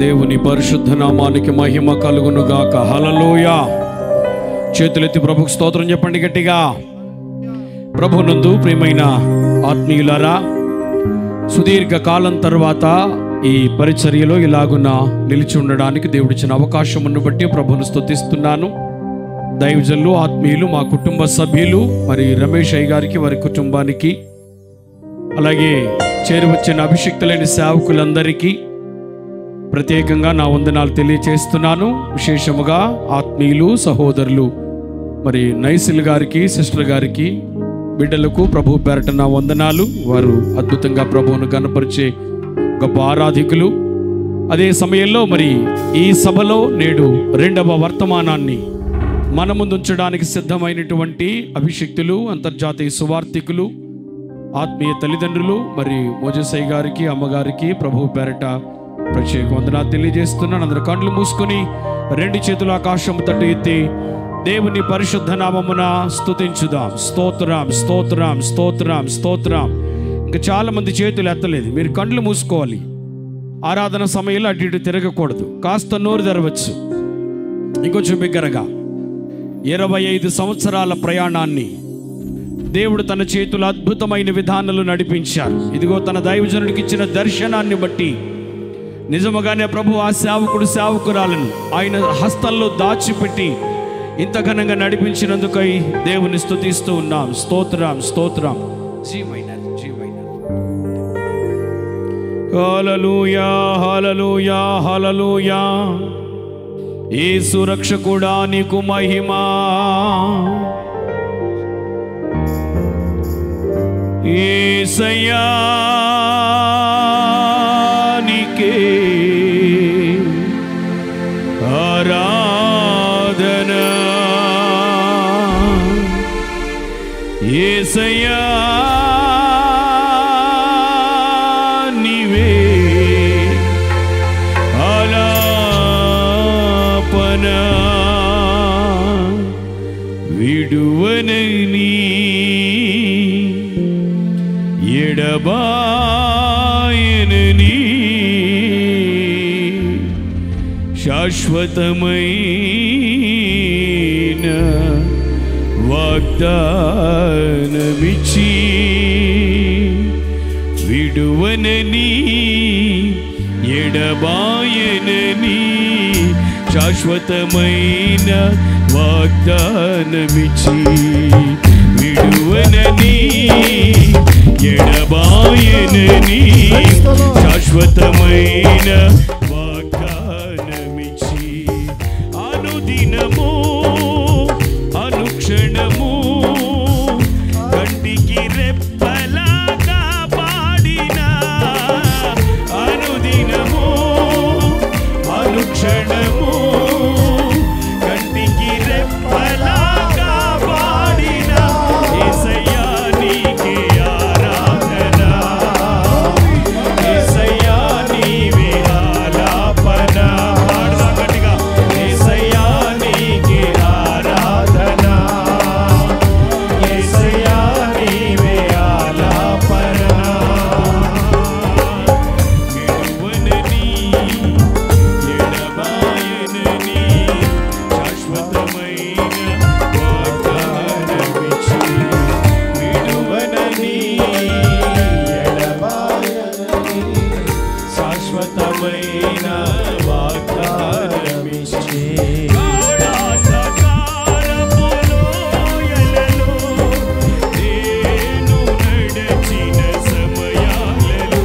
దేవుని పరిశుద్ధ నామానికి మహిమ కలుగును గాక. హల్లెలూయా. చేతులెత్తి ప్రభుకు స్తోత్రం చెప్పండి గట్టిగా. ప్రభునందు ప్రియమైన ఆత్మీయులారా, సుదీర్ఘ కాలం తర్వాత ఈ పరిచర్యలో ఇలాగున నిలిచి ఉండడానికి దేవుడిచ్చిన అవకాశమును బట్టి ప్రభును స్తుతిస్తున్నాను. దైవజనులు, ఆత్మీయులు, మా కుటుంబ సభ్యులు, మరి రమేష్ అయ్య గారికి, వారి కుటుంబానికి, అలాగే చేరువచ్చిన అభిషిక్తులైన సేవకులందరికీ ప్రత్యేకంగా నా వందనాలు తెలియచేస్తున్నాను. విశేషముగా ఆత్మీయులు, సహోదరులు, మరి నైసిల్ గారికి, సిస్టర్ గారికి, బిడ్డలకు ప్రభు పేరట నా వందనాలు. వారు అద్భుతంగా ప్రభువును గణపరిచే గొప్ప ఆరాధికులు. అదే సమయంలో మరి ఈ సభలో నేడు రెండవ వర్తమానాన్ని మన ముందు ఉంచడానికి సిద్ధమైనటువంటి అభిషిక్తులు, అంతర్జాతీయ సువార్థికులు, ఆత్మీయ తల్లిదండ్రులు, మరి మోజసయ్య గారికి, అమ్మగారికి ప్రభు పేరట ప్రత్యేక వందనాలు తెలియజేస్తున్నాను. అందరు కళ్ళు మూసుకొని రెండు చేతుల ఆకాశం తట్టు ఎత్తి దేవుని పరిశుద్ధ నామమున స్తుతించుదాం. స్తోత్రం, స్తోత్రం, స్తోత్రం, స్తోత్రం. ఇంకా చాలా మంది చేతులు ఎత్తలేదు. మీరు కళ్ళు మూసుకోవాలి. ఆరాధన సమయంలో అటు ఇటు తిరగకూడదు. కాస్త నోరు తెరవచ్చు. ఇంకొంచెం బిగ్గరగా. 25 సంవత్సరాల ప్రయాణాన్ని దేవుడు తన చేతుల అద్భుతమైన విధానాలు నడిపించారు. ఇదిగో తన దైవజనుడికి ఇచ్చిన దర్శనాన్ని బట్టి నిజముగానే ప్రభు ఆ సేవకుడు, సేవకురాలను ఆయన హస్తంలో దాచిపెట్టి ఇంత ఘనంగా నడిపించినందుకై దేవుని స్తుతిస్తూ ఉన్నాం. స్తోత్రం, స్తోత్రం. హల్లెలూయా, హల్లెలూయా, హల్లెలూయా. యేసు రక్షకుడా నీకు మహిమా. యేసయ్యా నీకే ఆరాధన. యేసయ్యా నీవే ఆలాపన. విడువనని ఎడబాయనని శాశ్వతమైన వాగ్దానమిచ్చి, విడువనని ఎడబాయనని శాశ్వతమైన వాగ్దానమిచ్చి, విడువనని ఎడబాయనని శాశ్వతమైన వాగ్దానమిచ్చి, అనుదినము అనుక్షణము కంటికి రెప్పలాగా పాడిన, అనుదినము అనుక్షణము కంటికి రెప్పలాగా పాడిన యేసయ్యా నీకే ఆరాధన. యేసయ్యా నీవే ఆలాపన. పాడదాం గట్టిగా. యేసయ్యా నీకే ఆరాధన. యేసయ్యా నీవే ఆలాపన. విడువనని ఎడబాయనని శాశ్వతమైన వాగ్దానమిచ్చి, విడువనని ఎడబాయనని శాశ్వతమైన వాగ్దానమిచ్చి, గాఢాంధకారపు లోయలలో నేను నడచిన సమయాలలో,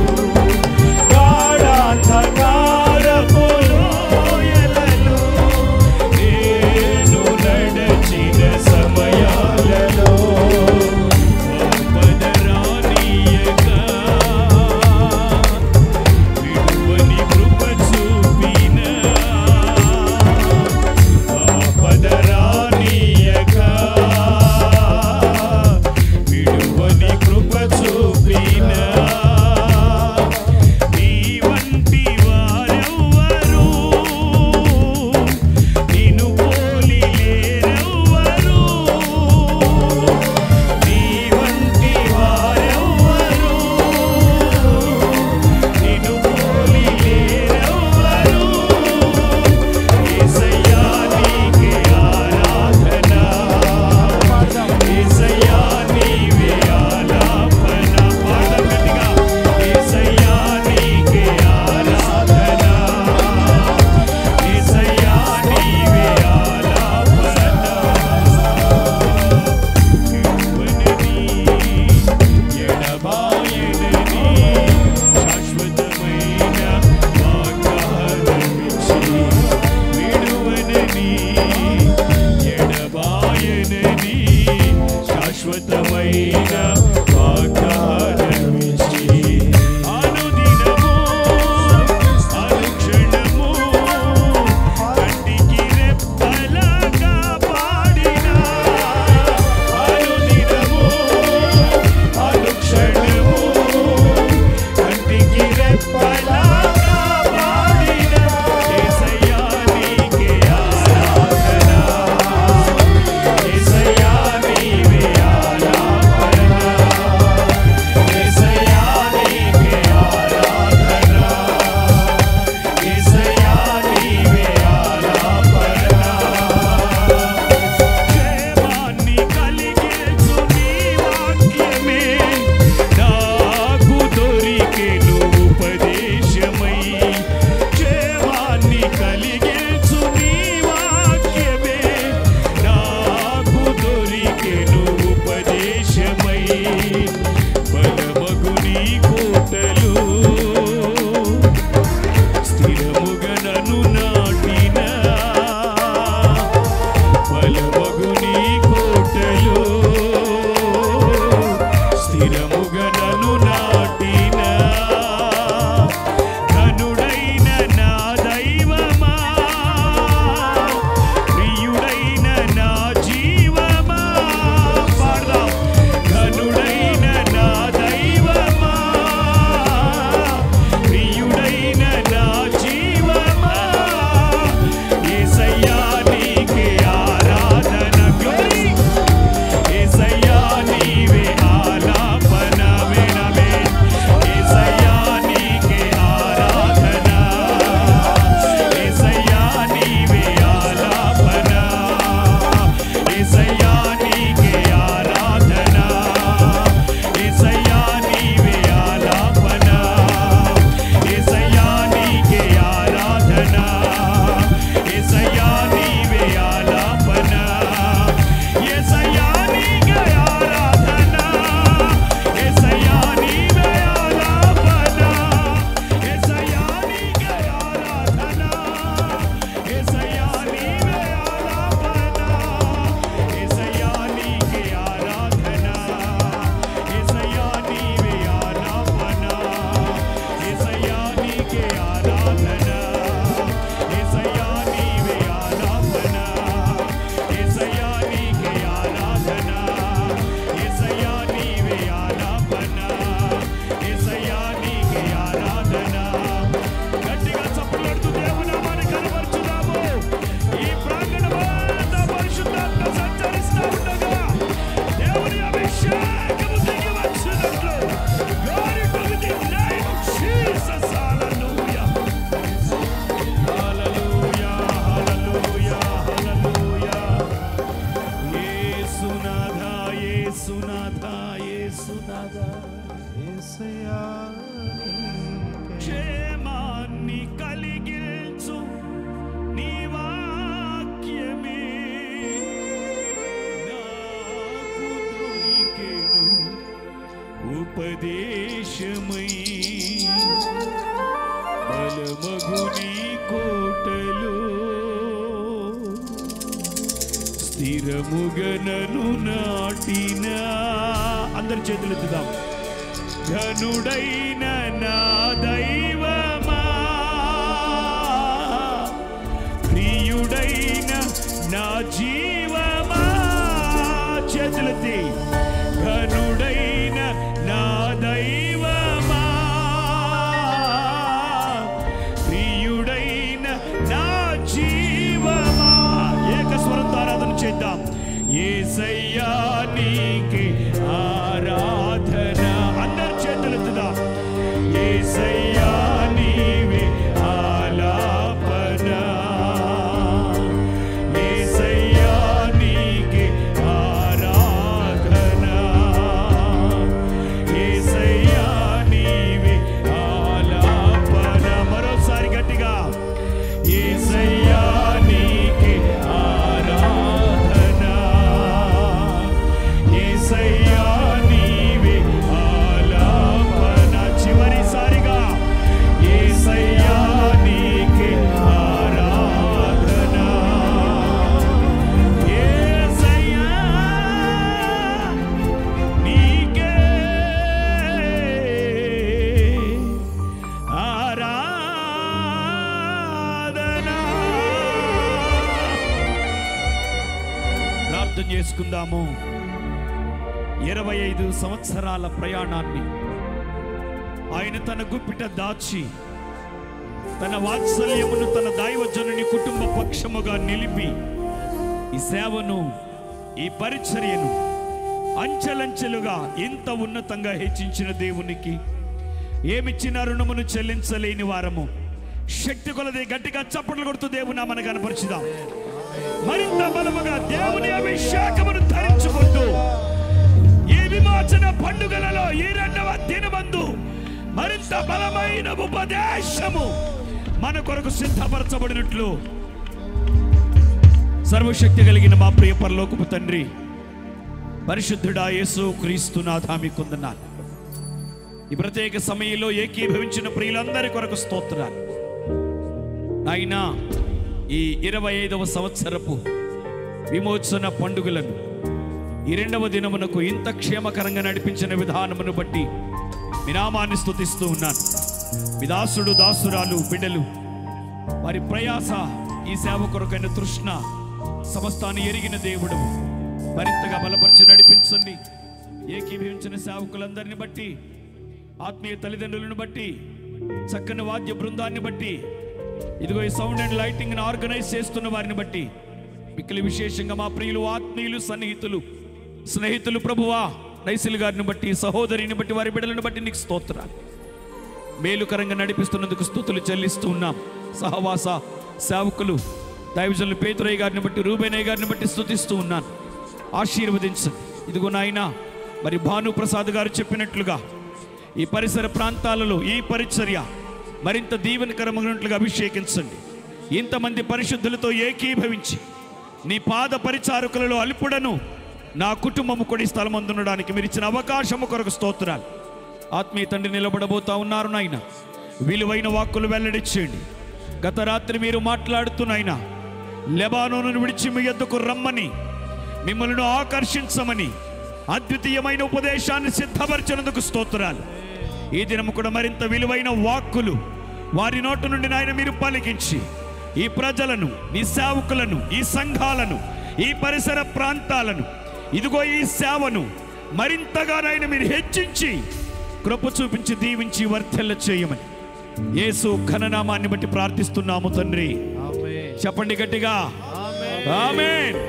గాఢాంధకారపు లోయలలో నేను నడచిన సమయాలలో, ఆపదరానీయక విడువని కృప చూపిన స్థిరమగుని కోటలో స్థిరముగనను నాటిన అందరి చేతులు ఎత్తుదాం. ఘనుడైన నా దైవమా, ప్రియుడైన నా జీవమా, చేతులెత్తి. ఘనుడైన నా దైవమా, ప్రియుడైన నా జీవమా. ఏకస్వరంతో ఆరాధన చేద్దాం. యేసయ్యా నీకే ఆరాధన. అందరి చేతులెత్తుదాం. యేసయ్యా నీవే ఆలాపన, యేసయ్యా నీకే ఆరాధన, యేసయ్యా నీవే ఆలాపన. మరోసారి గట్టిగా యేసయ్యా నీకే ఆరాధన, యేసయ్యా నీవే ఆలాపన. చివరిసారిగా యేసయ్యా నీకే ఆరాధన, యేసయ్యా నీకే ఆరాధన. ప్రార్థన చేసుకుందాము. 25 సంవత్సరాల ప్రయాణాన్ని ఆయన తన గుప్పిట దాచి తన వాత్సల్యమును తన దైవజనుని కుటుంబ పక్షముగా నిలిపి ఈ సేవను, ఈ పరిచర్యను అంచెలంచెలుగా ఇంత ఉన్నతంగా హెచ్చించిన దేవునికి ఏమిచ్చిన రుణమును చెల్లించలేని వారము. శక్తి కొలది గట్టిగా చప్పట్లు కొడుతూ దేవుని మనకు కనపరుచుదాం. మరింత బలముగా దేవుని అభిషేకమును ధరించుకుంటూ ఈ విమోచన పండుగలలో ఈ 2వ దినమందు మరింత బలమైన ఉపదేశము మన కొరకు సిద్ధపరచబడినట్లు సర్వశక్తి కలిగిన మా ప్రియ పరలోకపు తండ్రి, పరిశుద్ధుడా యేసు క్రీస్తు నాథా మీకు వందనాలు. ఈ ప్రత్యేక సమయంలో ఏకీభవించిన ప్రియులందరి కొరకు స్తోత్రాలు నాయనా. ఈ 25వ సంవత్సరపు విమోచన పండుగలను ఈ 2వ దినమునకు ఇంత క్షేమకరంగా నడిపించిన విధానమును బట్టి మీ నామాన్ని స్తుతిస్తూ ఉన్నాను. మీ దాసుడు, దాసురాలు, బిడ్డలు వారి ప్రయాస, ఈ సేవ కొరకైన తృష్ణ సమస్తాన్ని ఎరిగిన దేవుడు మరింతగా బలపరిచి నడిపించండి. ఏకీభవించిన సేవకులందరిని బట్టి, ఆత్మీయ తల్లిదండ్రులను బట్టి, చక్కని వాద్య బృందాన్ని బట్టి, ఇదిగో ఈ సౌండ్ అండ్ లైటింగ్ ఆర్గనైజ్ చేస్తున్న వారిని బట్టి, మిక్కిలి విశేషంగా మా ప్రియులు, ఆత్మీయులు, స్నేహితులు ప్రభువా నైసిల్ గారిని బట్టి, సహోదరిని బట్టి, వారి బిడ్డలను బట్టి నీకు స్తోత్రాలు. మేలుకరంగా నడిపిస్తున్నందుకు స్తుతులు చెల్లిస్తూ ఉన్నాం. సహవాస సేవకులు దైవజనులు పేతురయ్య గారిని బట్టి, రూబేనయ్య గారిని బట్టి స్తుతిస్తూ ఉన్నాను. ఆశీర్వదించండి. ఇదిగో నాయనా, మరి భానుప్రసాద్ గారు చెప్పినట్లుగా ఈ పరిసర ప్రాంతాలలో ఈ పరిచర్య మరింత దీవెనకరమైనట్లుగా అభిషేకించండి. ఇంతమంది పరిశుద్ధులతో ఏకీభవించి నీ పాద పరిచారకులలో అల్పుడను నా కుటుంబము కొడి స్థలమందుండడానికి మీరు ఇచ్చిన అవకాశము కొరకు స్తోత్రాలు. ఆత్మీయ తండ్రి నిలబడబోతా ఉన్నారు నాయన. విలువైన వాక్కులు వెల్లడిచ్చేయండి. గత రాత్రి మీరు మాట్లాడుతున్నాయినా లెబానోను విడిచి మీ యొద్దకు రమ్మని, మిమ్మల్ని ఆకర్షించమని అద్వితీయమైన ఉపదేశాన్ని సిద్ధపరిచినందుకు స్తోత్రాలు. ఈ దినము కూడా మరింత విలువైన వాక్కులు వారి నోటి నుండి నాయన మీరు పలికించి ఈ ప్రజలను, ఈ సేవకులను, ఈ సంఘాలను, ఈ పరిసర ప్రాంతాలను, ఇదిగో ఈ సేవను మరింతగా నాయన మీరు హెచ్చించి కృప చూపించి దీవించి వర్ధిల్ల చేయమని యేసు ఘననామాన్ని బట్టి ప్రార్థిస్తున్నాము తండ్రి. చెప్పండి గట్టిగా ఆమేన్.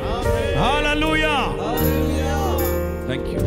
హల్లెలూయా. థాంక్యూ.